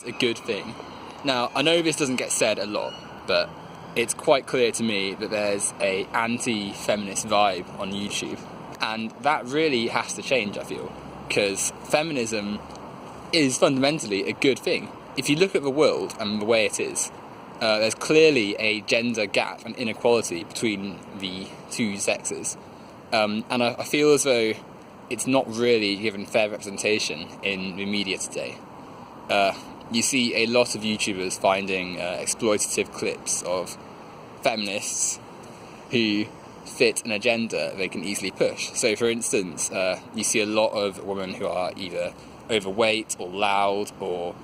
feminist a good thing? Now, I know this doesn't get said a lot, but it's quite clear to me that there's a anti-feminist vibe on YouTube. And that really has to change, I feel, because feminism is fundamentally a good thing. If you look at the world and the way it is, there's clearly a gender gap and inequality between the two sexes. And I feel as though it's not really given fair representation in the media today. You see a lot of YouTubers finding exploitative clips of feminists who fit an agenda they can easily push. So, for instance, you see a lot of women who are either overweight or loud or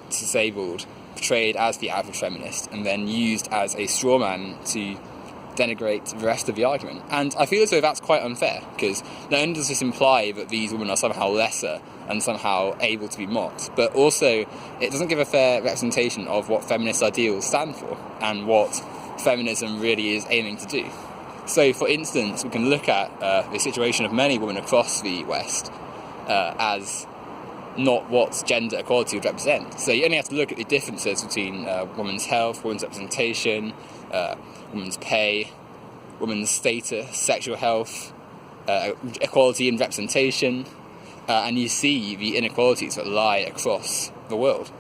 disabled portrayed as the average feminist and then used as a straw man to denigrate the rest of the argument. And I feel as though that's quite unfair, because not only does this imply that these women are somehow lesser and somehow able to be mocked, but also it doesn't give a fair representation of what feminist ideals stand for and what feminism really is aiming to do. So, for instance, we can look at the situation of many women across the West as not what gender equality would represent. So you only have to look at the differences between women's health, women's representation, women's pay, women's status, sexual health, equality in representation, and you see the inequalities that lie across the world.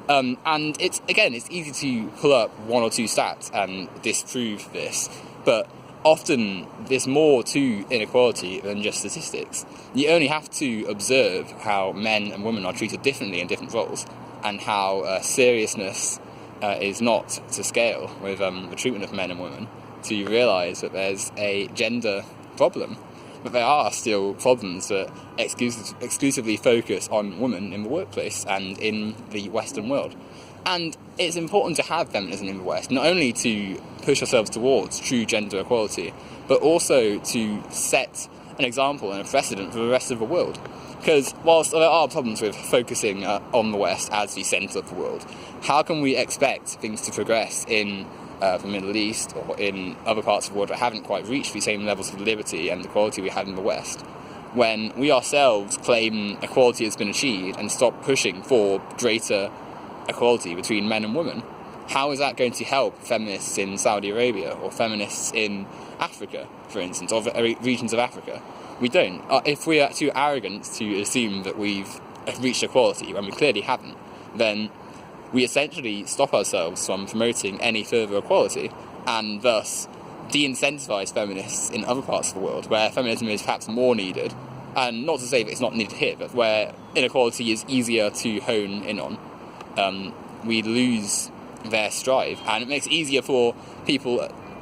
And it's easy to pull up one or two stats and disprove this, but often there's more to inequality than just statistics. You only have to observe how men and women are treated differently in different roles, and how seriousness is not to scale with the treatment of men and women, to realise that there's a gender problem. But there are still problems that exclusively focus on women in the workplace and in the Western world. And it's important to have feminism in the West, not only to push ourselves towards true gender equality, but also to set an example and a precedent for the rest of the world. Because whilst there are problems with focusing on the West as the centre of the world, how can we expect things to progress in the Middle East or in other parts of the world that haven't quite reached the same levels of liberty and equality we had in the West, when we ourselves claim equality has been achieved and stop pushing for greater equality between men and women? How is that going to help feminists in Saudi Arabia or feminists in Africa, for instance, or regions of Africa? We don't. If we are too arrogant to assume that we've reached equality when we clearly haven't, then we essentially stop ourselves from promoting any further equality, and thus de-incentivise feminists in other parts of the world where feminism is perhaps more needed, and not to say that it's not needed here, but where inequality is easier to hone in on. We lose their strive, and it makes it easier for people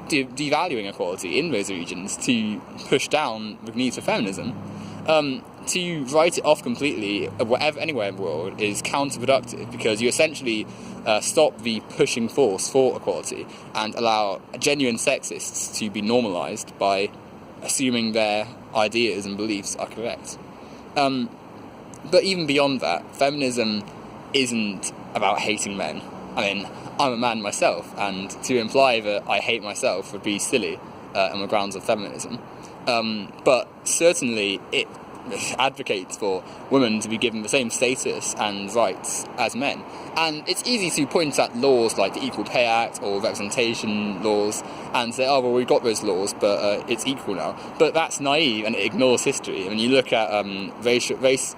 devaluing equality in those regions to push down the need for feminism. To write it off completely, anywhere in the world, is counterproductive, because you essentially stop the pushing force for equality and allow genuine sexists to be normalised by assuming their ideas and beliefs are correct. But even beyond that, feminism isn't about hating men. I mean, I'm a man myself, and to imply that I hate myself would be silly on the grounds of feminism. But certainly it advocates for women to be given the same status and rights as men. And it's easy to point at laws like the Equal Pay Act or representation laws and say, oh, well, we've got those laws, but it's equal now. But that's naive, and it ignores history. When you look at anti-racism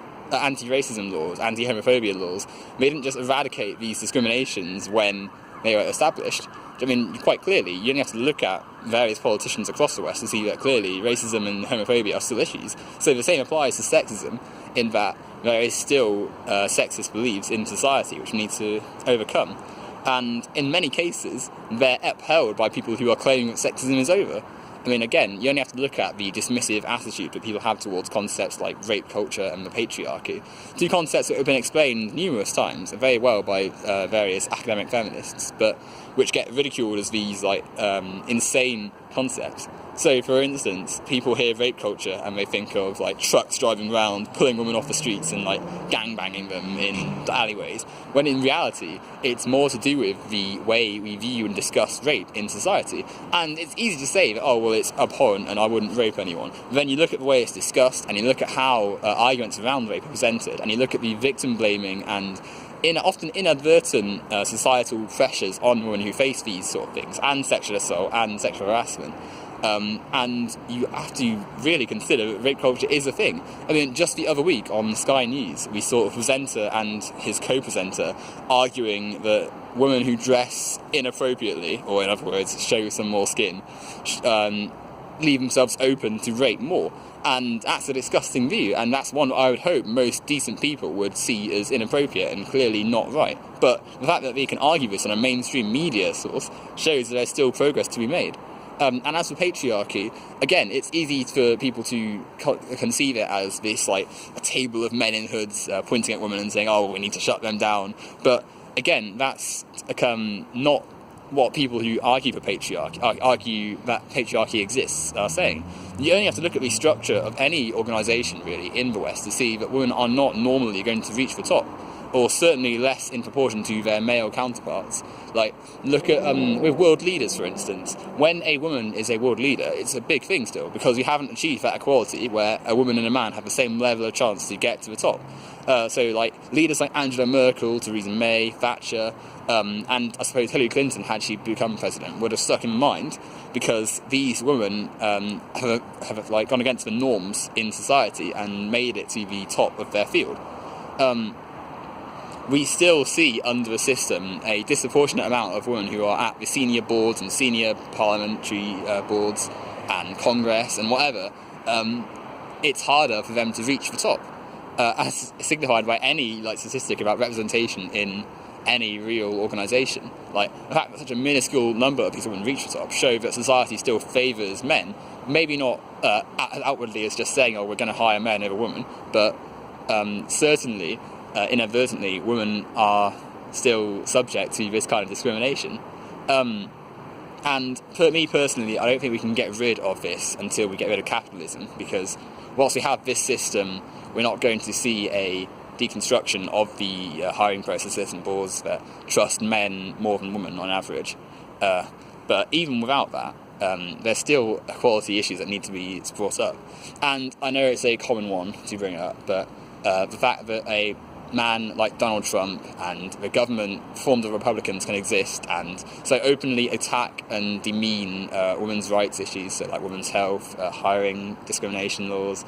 laws, anti-homophobia laws, they didn't just eradicate these discriminations when they were established. I mean, quite clearly, you only have to look at various politicians across the West to see that clearly racism and homophobia are still issues. So the same applies to sexism, in that there is still sexist beliefs in society which we need to overcome. And in many cases, they're upheld by people who are claiming that sexism is over. I mean, again, you only have to look at the dismissive attitude that people have towards concepts like rape culture and the patriarchy, two concepts that have been explained numerous times very well by various academic feminists, but which get ridiculed as these insane concepts. So, for instance, people hear rape culture and they think of trucks driving around, pulling women off the streets and gangbanging them in the alleyways, when in reality it's more to do with the way we view and discuss rape in society. And it's easy to say that, oh, well, it's abhorrent and I wouldn't rape anyone. But then you look at the way it's discussed, and you look at how arguments around rape are presented, and you look at the victim blaming and often inadvertent societal pressures on women who face these sort of things, and sexual assault and sexual harassment. And you have to really consider that rape culture is a thing. I mean, just the other week on Sky News, we saw a presenter and his co-presenter arguing that women who dress inappropriately, or in other words, show some more skin, leave themselves open to rape more. And that's a disgusting view, and that's one I would hope most decent people would see as inappropriate and clearly not right. But the fact that they can argue this on a mainstream media source shows that there's still progress to be made. And as for patriarchy, again, it's easy for people to conceive it as this, like, a table of men in hoods pointing at women and saying, oh, we need to shut them down. But again, that's not what people who argue for patriarchy, argue that patriarchy exists, are saying. You only have to look at the structure of any organisation, really, in the West to see that women are not normally going to reach the top, or certainly less in proportion to their male counterparts. Like, look at, with world leaders, for instance. When a woman is a world leader, it's a big thing still, because we haven't achieved that equality where a woman and a man have the same level of chance to get to the top. So, like, leaders like Angela Merkel, Theresa May, Thatcher, and I suppose Hillary Clinton, had she become president, would have stuck in mind, because these women have like gone against the norms in society and made it to the top of their field. We still see under the system a disproportionate amount of women who are at the senior boards and senior parliamentary boards and Congress and whatever. It's harder for them to reach the top, as signified by any statistic about representation in any real organisation. Like, the fact that such a minuscule number of these women reach the top show that society still favours men. Maybe not outwardly as just saying, oh, we're going to hire men over women, but certainly, inadvertently, women are still subject to this kind of discrimination. And for me personally, I don't think we can get rid of this until we get rid of capitalism, because whilst we have this system, we're not going to see a deconstruction of the hiring processes and boards that trust men more than women on average. But even without that, there's still equality issues that need to be brought up. And I know it's a common one to bring up, but the fact that a man like Donald Trump and the government formed of Republicans can exist and so openly attack and demean women's rights issues, so like women's health, hiring, discrimination laws,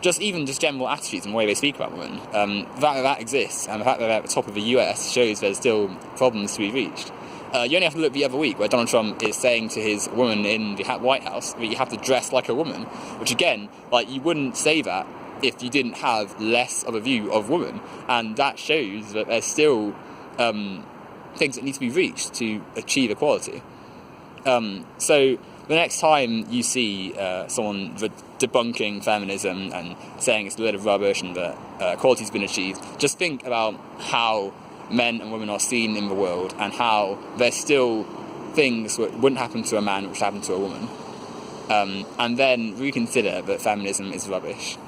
just general attitudes and the way they speak about women. That exists, and the fact that they're at the top of the US shows there's still problems to be reached. You only have to look the other week where Donald Trump is saying to his woman in the White House that you have to dress like a woman, which again, you wouldn't say that if you didn't have less of a view of women, and that shows that there's still things that need to be reached to achieve equality. So the next time you see someone debunking feminism and saying it's a load of rubbish and that equality's been achieved, just think about how men and women are seen in the world and how there's still things that wouldn't happen to a man which happen to a woman. And then reconsider that feminism is rubbish.